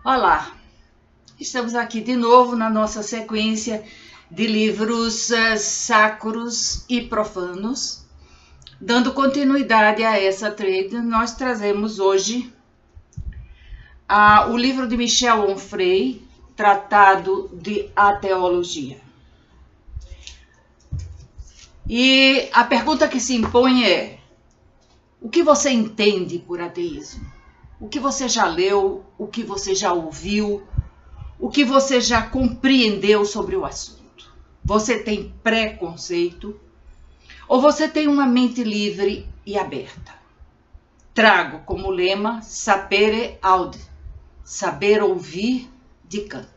Olá, estamos aqui de novo na nossa sequência de livros sacros e profanos. Dando continuidade a essa trade, nós trazemos hoje o livro de Michel Onfray, Tratado de Ateologia. E a pergunta que se impõe é: o que você entende por ateísmo? O que você já leu, o que você já ouviu, o que você já compreendeu sobre o assunto? Você tem preconceito ou você tem uma mente livre e aberta? Trago como lema sapere aude, saber ouvir de Kant.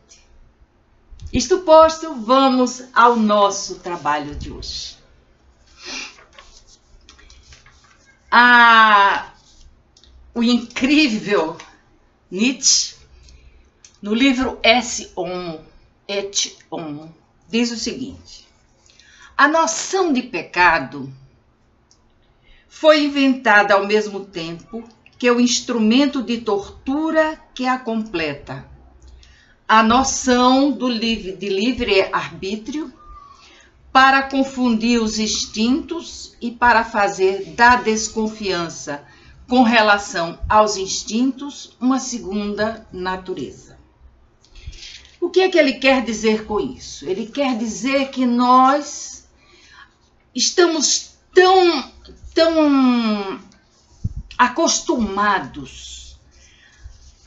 Isto posto, vamos ao nosso trabalho de hoje. O incrível Nietzsche, no livro Esse Homo et Homo, diz o seguinte: a noção de pecado foi inventada ao mesmo tempo que o instrumento de tortura que a completa, a noção de livre-arbítrio, para confundir os instintos e para fazer da desconfiança com relação aos instintos uma segunda natureza. O que é que ele quer dizer com isso? Ele quer dizer que nós estamos tão acostumados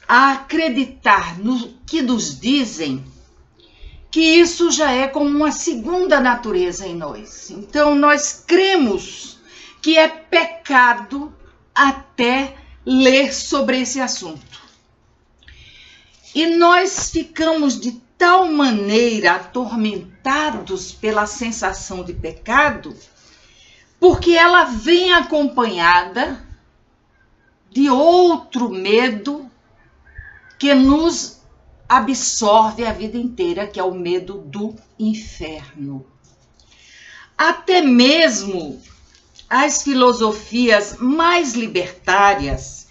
a acreditar no que nos dizem, que isso já é como uma segunda natureza em nós. Então, nós cremos que é pecado até ler sobre esse assunto. E nós ficamos de tal maneira atormentados pela sensação de pecado, porque ela vem acompanhada de outro medo que nos absorve a vida inteira, que é o medo do inferno. Até mesmo as filosofias mais libertárias,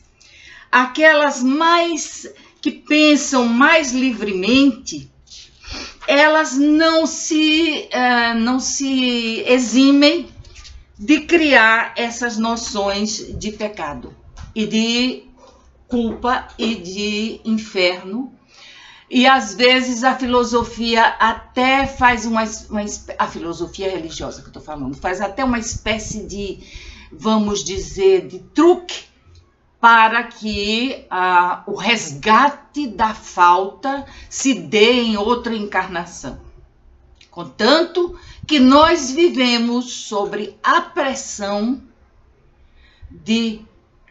aquelas mais que pensam mais livremente, elas não se eximem de criar essas noções de pecado e de culpa e de inferno. E às vezes a filosofia até faz a filosofia religiosa que eu estou falando, faz até uma espécie de, vamos dizer, de truque para que o resgate da falta se dê em outra encarnação. Contanto que nós vivemos sobre a pressão de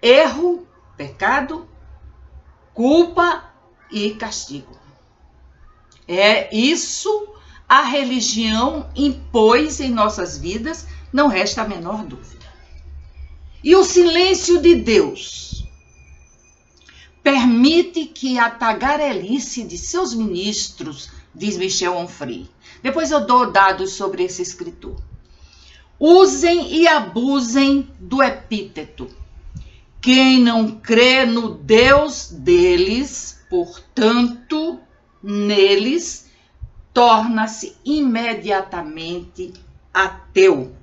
erro, pecado, culpa e castigo. É isso a religião impôs em nossas vidas, não resta a menor dúvida. E o silêncio de Deus permite que a tagarelice de seus ministros, diz Michel Onfray, depois eu dou dados sobre esse escritor, usem e abusem do epíteto. Quem não crê no Deus deles, portanto, neles, torna-se imediatamente ateu.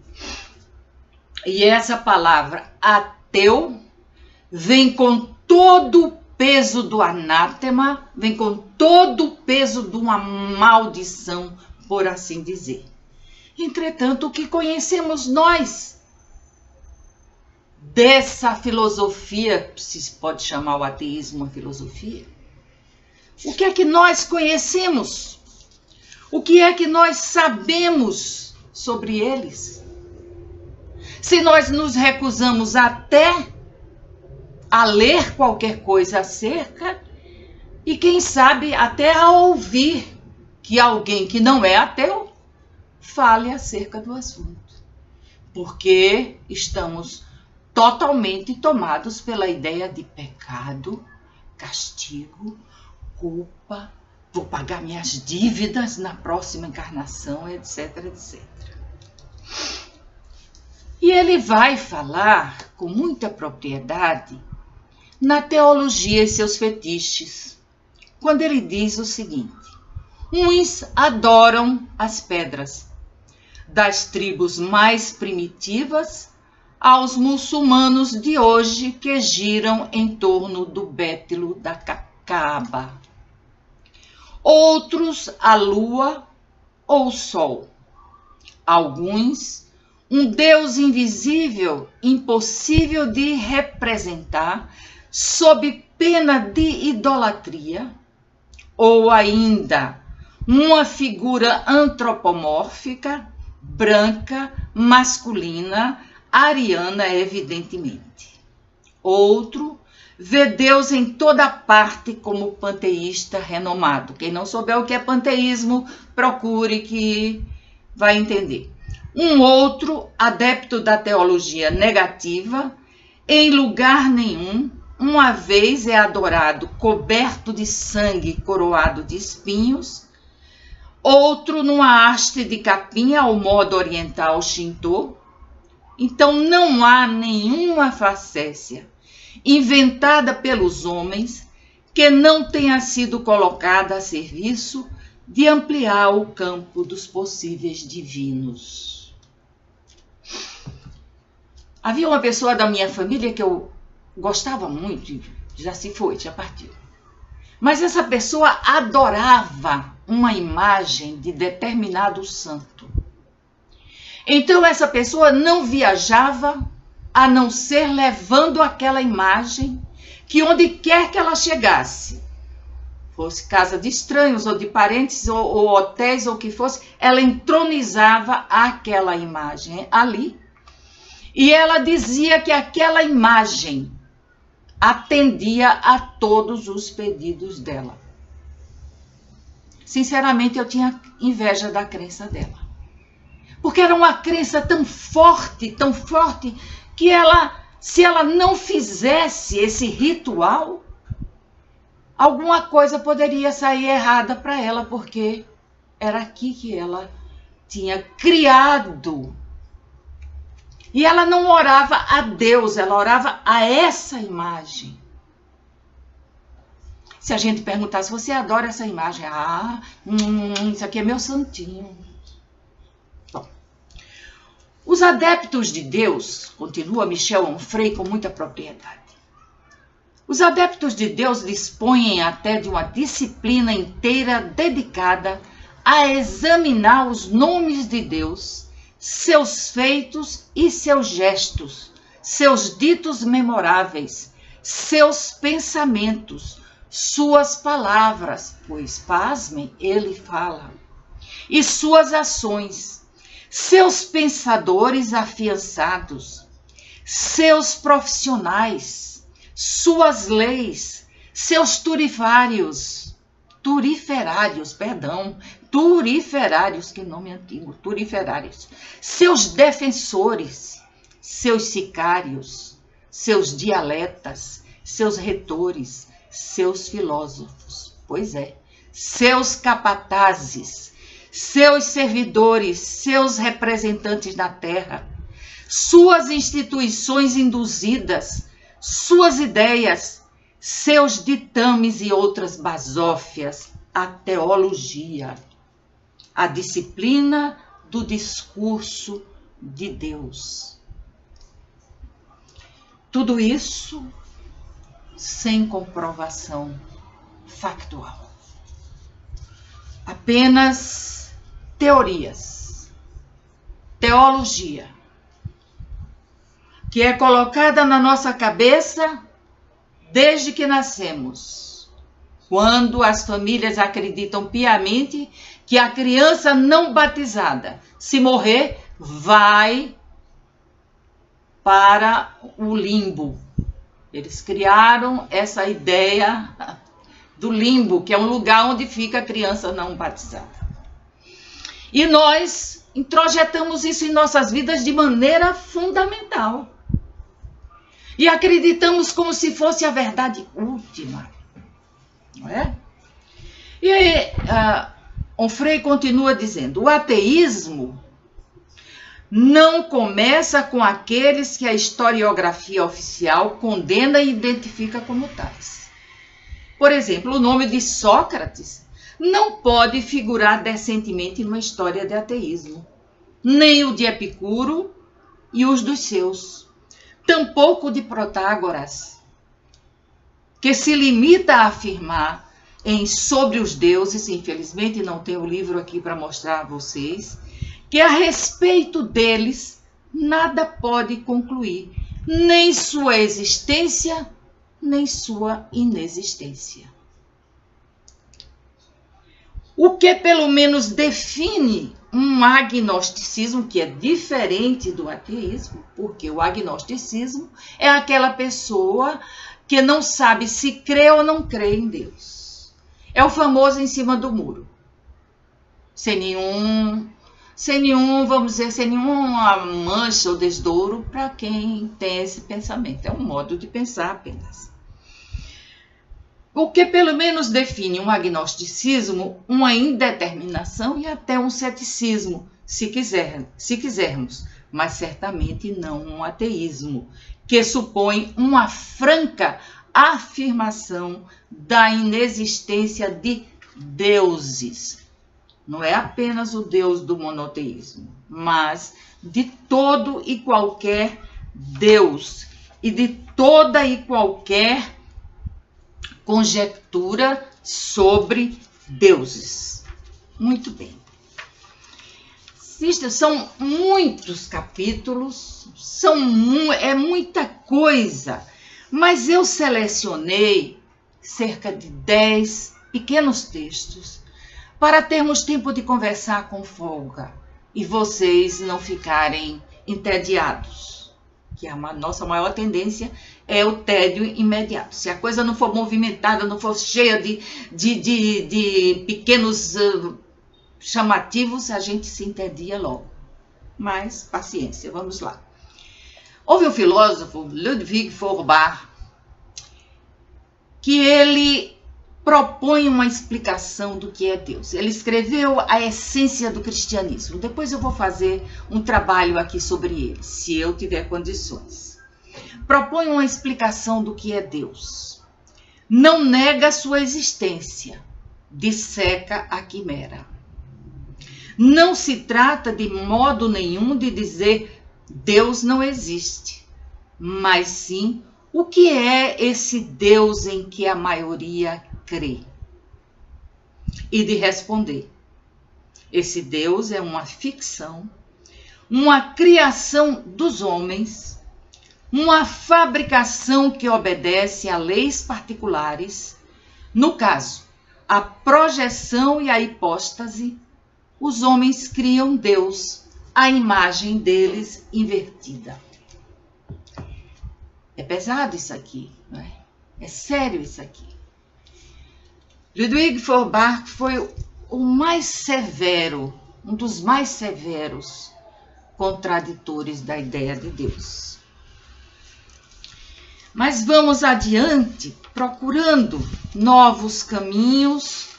E essa palavra ateu vem com todo o peso do anátema, vem com todo o peso de uma maldição, por assim dizer. Entretanto, o que conhecemos nós dessa filosofia, se pode chamar o ateísmo uma filosofia? O que é que nós conhecemos? O que é que nós sabemos sobre eles? Se nós nos recusamos até a ler qualquer coisa acerca, e quem sabe até a ouvir que alguém que não é ateu fale acerca do assunto, porque estamos totalmente tomados pela ideia de pecado, castigo, culpa, vou pagar minhas dívidas na próxima encarnação, etc, etc. E ele vai falar com muita propriedade na teologia e seus fetiches, quando ele diz o seguinte: uns adoram as pedras, das tribos mais primitivas aos muçulmanos de hoje que giram em torno do Bétilo da Caaba. Outros a lua ou o sol. Alguns um Deus invisível, impossível de representar, sob pena de idolatria, ou ainda uma figura antropomórfica, branca, masculina, ariana, evidentemente. Outro vê Deus em toda parte como panteísta renomado. Quem não souber o que é panteísmo, procure que vai entender. Um outro, adepto da teologia negativa, em lugar nenhum, uma vez é adorado coberto de sangue, coroado de espinhos. Outro numa haste de capim ao modo oriental Shinto. Então não há nenhuma facécia inventada pelos homens que não tenha sido colocada a serviço de ampliar o campo dos possíveis divinos. Havia uma pessoa da minha família que eu gostava muito, já se foi, já partiu. Mas essa pessoa adorava uma imagem de determinado santo. Então essa pessoa não viajava a não ser levando aquela imagem, que onde quer que ela chegasse, fosse casa de estranhos ou de parentes ou hotéis ou o que fosse, ela entronizava aquela imagem ali. E ela dizia que aquela imagem atendia a todos os pedidos dela. Sinceramente, eu tinha inveja da crença dela. Porque era uma crença tão forte, que ela, se ela não fizesse esse ritual, alguma coisa poderia sair errada para ela, porque era aqui que ela tinha criado. E ela não orava a Deus, ela orava a essa imagem. Se a gente perguntasse, você adora essa imagem? Isso aqui é meu santinho. Bom, os adeptos de Deus, continua Michel Onfray com muita propriedade, os adeptos de Deus dispõem até de uma disciplina inteira dedicada a examinar os nomes de Deus, seus feitos e seus gestos, seus ditos memoráveis, seus pensamentos, suas palavras, pois, pasmem, ele fala, e suas ações, seus pensadores afiançados, seus profissionais, suas leis, seus turiferários, que nome antigo, turiferários, seus defensores, seus sicários, seus dialetas, seus retores, seus filósofos, pois é, seus capatazes, seus servidores, seus representantes na terra, suas instituições induzidas, suas ideias, seus ditames e outras basófias, a teologia, a disciplina do discurso de Deus. Tudo isso sem comprovação factual. Apenas teorias, teologia, que é colocada na nossa cabeça desde que nascemos, quando as famílias acreditam piamente que a criança não batizada, se morrer, vai para o limbo. Eles criaram essa ideia do limbo, que é um lugar onde fica a criança não batizada. E nós introjetamos isso em nossas vidas de maneira fundamental. E acreditamos como se fosse a verdade última. Não é? E aí, Onfray continua dizendo, o ateísmo não começa com aqueles que a historiografia oficial condena e identifica como tais. Por exemplo, o nome de Sócrates não pode figurar decentemente numa história de ateísmo, nem o de Epicuro e os dos seus, tampouco de Protágoras, que se limita a afirmar sobre os deuses, infelizmente não tenho o livro aqui para mostrar a vocês, que a respeito deles nada pode concluir, nem sua existência, nem sua inexistência. O que pelo menos define um agnosticismo que é diferente do ateísmo, porque o agnosticismo é aquela pessoa que não sabe se crê ou não crê em Deus. É o famoso em cima do muro. Sem nenhuma mancha ou desdouro para quem tem esse pensamento. É um modo de pensar apenas. O que pelo menos define um agnosticismo, uma indeterminação e até um ceticismo, se quisermos, mas certamente não um ateísmo, que supõe uma franca afirmação da inexistência de deuses. Não é apenas o Deus do monoteísmo, mas de todo e qualquer Deus e de toda e qualquer conjectura sobre deuses. Muito bem. São muitos capítulos, é muita coisa, mas eu selecionei cerca de 10 pequenos textos para termos tempo de conversar com folga e vocês não ficarem entediados, que a nossa maior tendência é o tédio imediato. Se a coisa não for movimentada, não for cheia de pequenos chamativos, a gente se entedia logo. Mas, paciência, vamos lá. Houve um filósofo, Ludwig Feuerbach, que ele propõe uma explicação do que é Deus. Ele escreveu a essência do cristianismo. Depois eu vou fazer um trabalho aqui sobre ele, se eu tiver condições. Propõe uma explicação do que é Deus. Não nega sua existência, disseca a quimera. Não se trata de modo nenhum de dizer Deus não existe, mas sim o que é esse Deus em que a maioria crê. E de responder, esse Deus é uma ficção, uma criação dos homens, uma fabricação que obedece a leis particulares, no caso, a projeção e a hipóstase. Os homens criam Deus, a imagem deles invertida. É pesado isso aqui, não é? É sério isso aqui. Ludwig Feuerbach foi o mais severo, um dos mais severos contraditores da ideia de Deus. Mas vamos adiante, procurando novos caminhos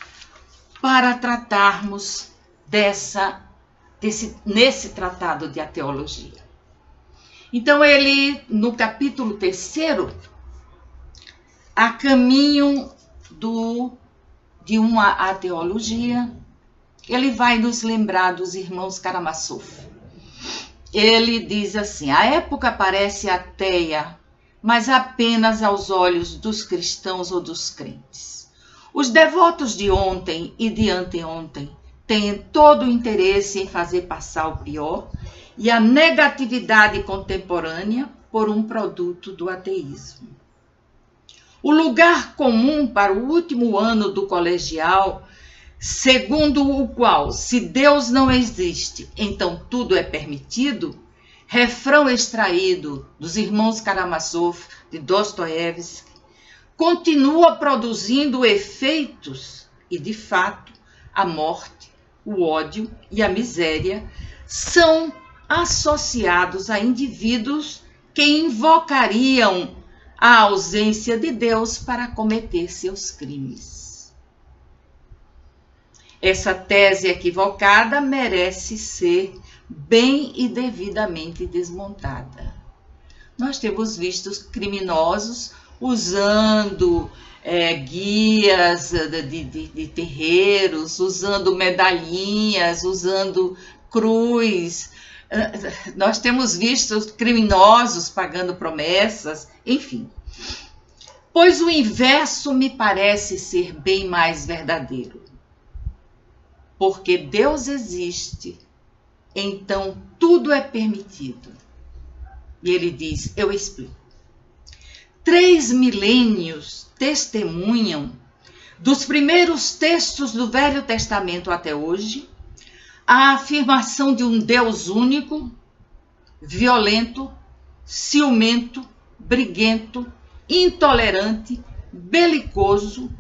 para tratarmos nesse tratado de ateologia. Então ele, no capítulo 3º, a caminho de uma ateologia, ele vai nos lembrar dos irmãos Karamazov. Ele diz assim: a época parece ateia, mas apenas aos olhos dos cristãos ou dos crentes. Os devotos de ontem e de anteontem têm todo o interesse em fazer passar o pior e a negatividade contemporânea por um produto do ateísmo. O lugar comum para o último ano do colegial, segundo o qual, se Deus não existe, então tudo é permitido, refrão extraído dos irmãos Karamazov, de Dostoiévski, continua produzindo efeitos e, de fato, a morte, o ódio e a miséria são associados a indivíduos que invocariam a ausência de Deus para cometer seus crimes. Essa tese equivocada merece ser bem e devidamente desmontada. Nós temos visto criminosos usando guias de terreiros, usando medalhinhas, usando cruz. Nós temos visto criminosos pagando promessas, enfim. Pois o inverso me parece ser bem mais verdadeiro. Porque Deus existe, então tudo é permitido. E ele diz, eu explico. 3 milênios testemunham, dos primeiros textos do Velho Testamento até hoje, a afirmação de um Deus único, violento, ciumento, briguento, intolerante, belicoso,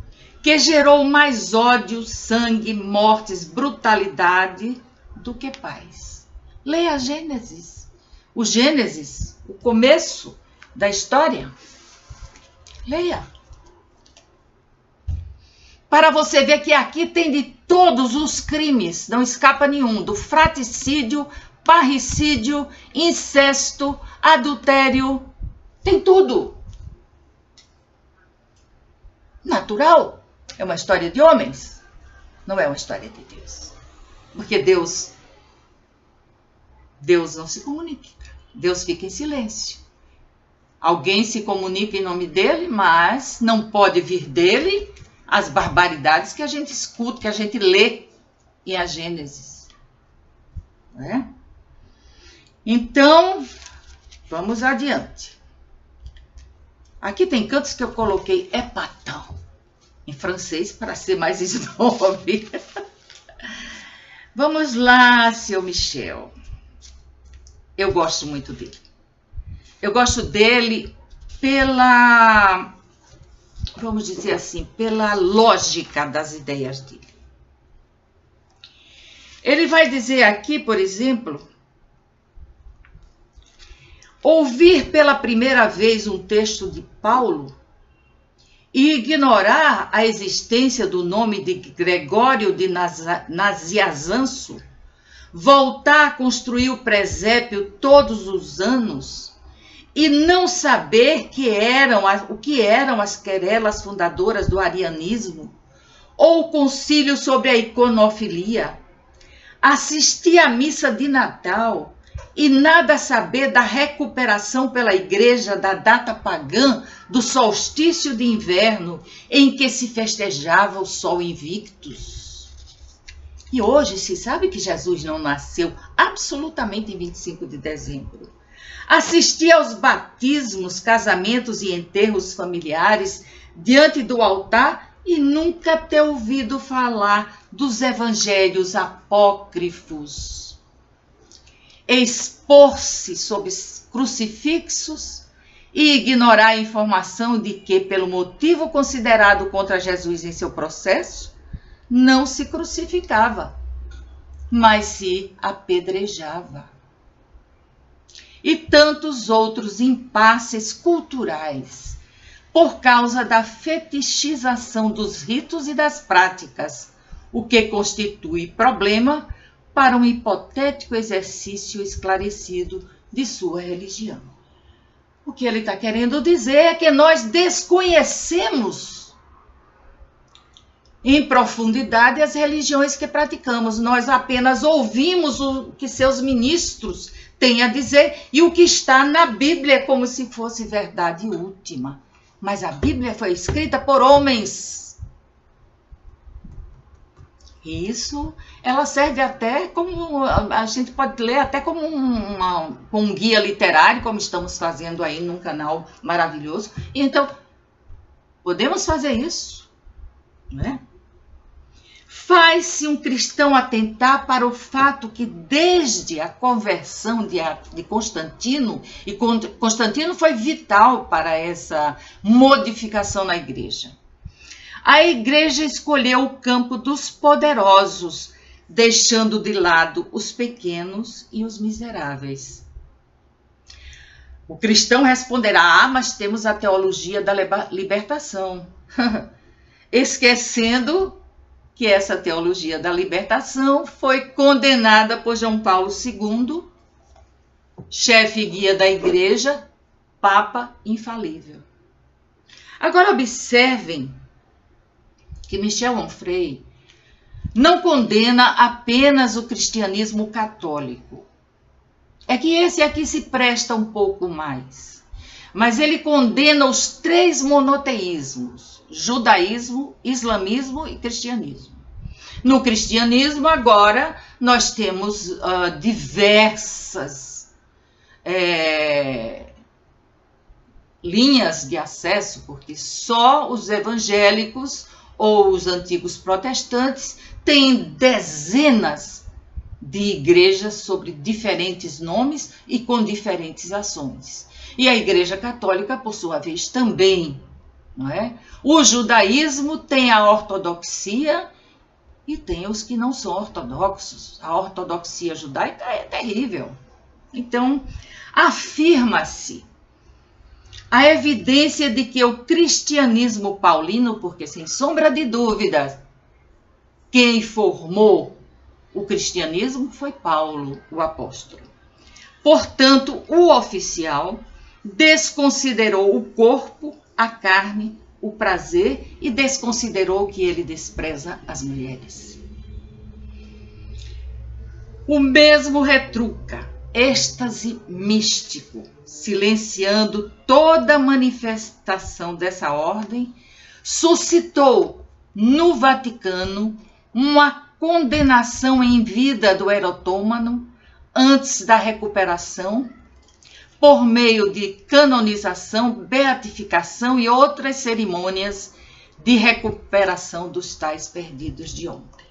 que gerou mais ódio, sangue, mortes, brutalidade do que paz. Leia Gênesis. O Gênesis, o começo da história. Leia. Para você ver que aqui tem de todos os crimes, não escapa nenhum, do fratricídio, parricídio, incesto, adultério, tem tudo. Natural, é uma história de homens, não é uma história de Deus. Porque Deus não se comunica, Deus fica em silêncio. Alguém se comunica em nome dele, mas não pode vir dele as barbaridades que a gente escuta, que a gente lê em a Gênesis. Não é? Então, vamos adiante. Aqui tem cantos que eu coloquei épatant, em francês, para ser mais snob. Vamos lá, seu Michel. Eu gosto muito dele. Eu gosto dele pela, vamos dizer assim, pela lógica das ideias dele. Ele vai dizer aqui, por exemplo, ouvir pela primeira vez um texto de Paulo e ignorar a existência do nome de Gregório de Nazianzo, voltar a construir o presépio todos os anos e não saber o que eram as querelas fundadoras do arianismo ou o concílio sobre a iconofilia, assistir à missa de Natal e nada saber da recuperação pela igreja da data pagã do solstício de inverno em que se festejava o sol invictus. E hoje se sabe que Jesus não nasceu absolutamente em 25 de dezembro. Assistir aos batismos, casamentos e enterros familiares diante do altar e nunca ter ouvido falar dos evangelhos apócrifos. Expor-se sob crucifixos e ignorar a informação de que, pelo motivo considerado contra Jesus em seu processo, não se crucificava, mas se apedrejava. E tantos outros impasses culturais, por causa da fetichização dos ritos e das práticas, o que constitui problema para um hipotético exercício esclarecido de sua religião. O que ele está querendo dizer é que nós desconhecemos em profundidade as religiões que praticamos. Nós apenas ouvimos o que seus ministros têm a dizer e o que está na Bíblia é como se fosse verdade última. Mas a Bíblia foi escrita por homens. Isso, ela serve até como, a gente pode ler até como um guia literário, como estamos fazendo aí num canal maravilhoso. E então, podemos fazer isso, não é? Faz-se um cristão atentar para o fato que desde a conversão de Constantino, e Constantino foi vital para essa modificação na igreja, a igreja escolheu o campo dos poderosos, deixando de lado os pequenos e os miseráveis. O cristão responderá, mas temos a teologia da libertação, esquecendo que essa teologia da libertação foi condenada por João Paulo II, chefe e guia da igreja, Papa infalível. Agora observem que Michel Onfray não condena apenas o cristianismo católico. É que esse aqui se presta um pouco mais. Mas ele condena os 3 monoteísmos: judaísmo, islamismo e cristianismo. No cristianismo, agora, nós temos diversas linhas de acesso, porque só os evangélicos ou os antigos protestantes têm dezenas de igrejas sobre diferentes nomes e com diferentes ações. E a Igreja Católica, por sua vez, também, não é? O judaísmo tem a ortodoxia e tem os que não são ortodoxos. A ortodoxia judaica é terrível. Então, afirma-se a evidência de que o cristianismo paulino, porque sem sombra de dúvidas, quem formou o cristianismo foi Paulo, o apóstolo. Portanto, o oficial desconsiderou o corpo, a carne, o prazer e desconsiderou que ele despreza as mulheres. O mesmo retruca êxtase místico, silenciando toda manifestação dessa ordem, suscitou no Vaticano uma condenação em vida do eretômano antes da recuperação, por meio de canonização, beatificação e outras cerimônias de recuperação dos tais perdidos de ontem.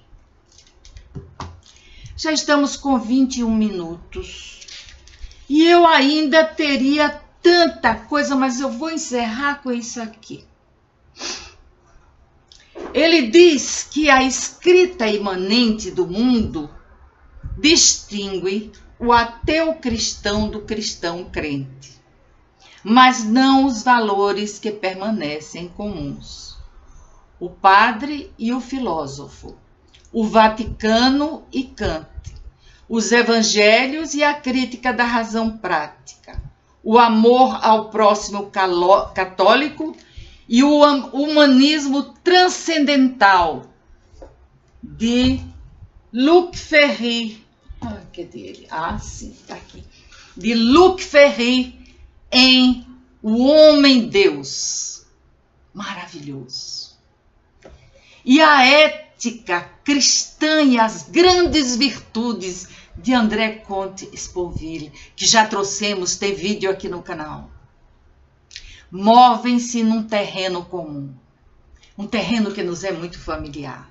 Já estamos com 21 minutos e eu ainda teria tanta coisa, mas eu vou encerrar com isso aqui. Ele diz que a escrita imanente do mundo distingue o ateu cristão do cristão crente, mas não os valores que permanecem comuns. O padre e o filósofo, o Vaticano e Kant, os evangelhos e a crítica da razão prática, o amor ao próximo católico e o humanismo transcendental de Luc Ferry. Cadê ele? Sim, está aqui. De Luc Ferry em O Homem-Deus. Maravilhoso. E a ética cristã e as grandes virtudes de André Comte-Sponville, que já trouxemos, tem vídeo aqui no canal. Movem-se num terreno comum, um terreno que nos é muito familiar.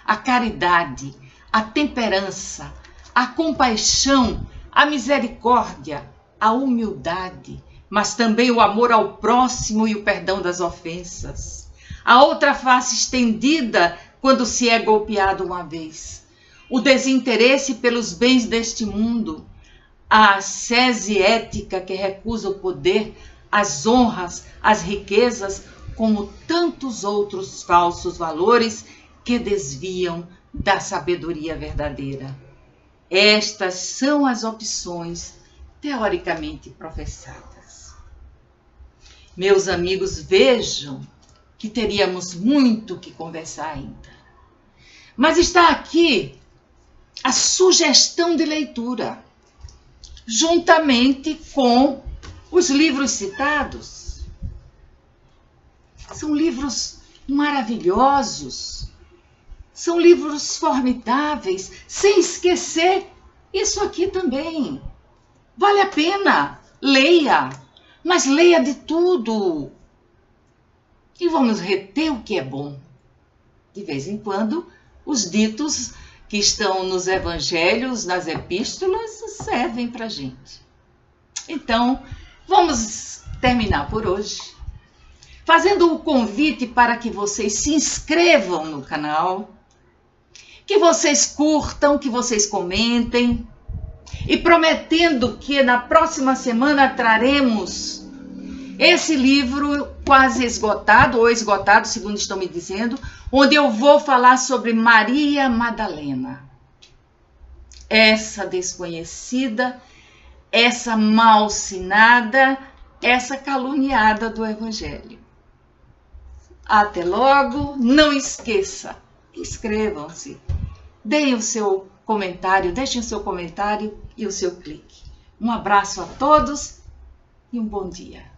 A caridade, a temperança, a compaixão, a misericórdia, a humildade, mas também o amor ao próximo e o perdão das ofensas. A outra face estendida quando se é golpeado uma vez. O desinteresse pelos bens deste mundo. A ascese ética que recusa o poder, as honras, as riquezas, como tantos outros falsos valores que desviam da sabedoria verdadeira. Estas são as opções teoricamente professadas. Meus amigos, vejam que teríamos muito que conversar ainda. Mas está aqui a sugestão de leitura, juntamente com os livros citados. São livros maravilhosos, são livros formidáveis, sem esquecer isso aqui também. Vale a pena, leia, mas leia de tudo. E vamos reter o que é bom. De vez em quando, os ditos que estão nos evangelhos, nas epístolas, servem para a gente. Então, vamos terminar por hoje, fazendo o convite para que vocês se inscrevam no canal, que vocês curtam, que vocês comentem, e prometendo que na próxima semana traremos esse livro quase esgotado, ou esgotado, segundo estão me dizendo, onde eu vou falar sobre Maria Madalena, essa desconhecida, essa malsinada, essa caluniada do Evangelho. Até logo. Não esqueça, inscrevam-se, deem o seu comentário, deixem o seu comentário e o seu clique. Um abraço a todos e um bom dia.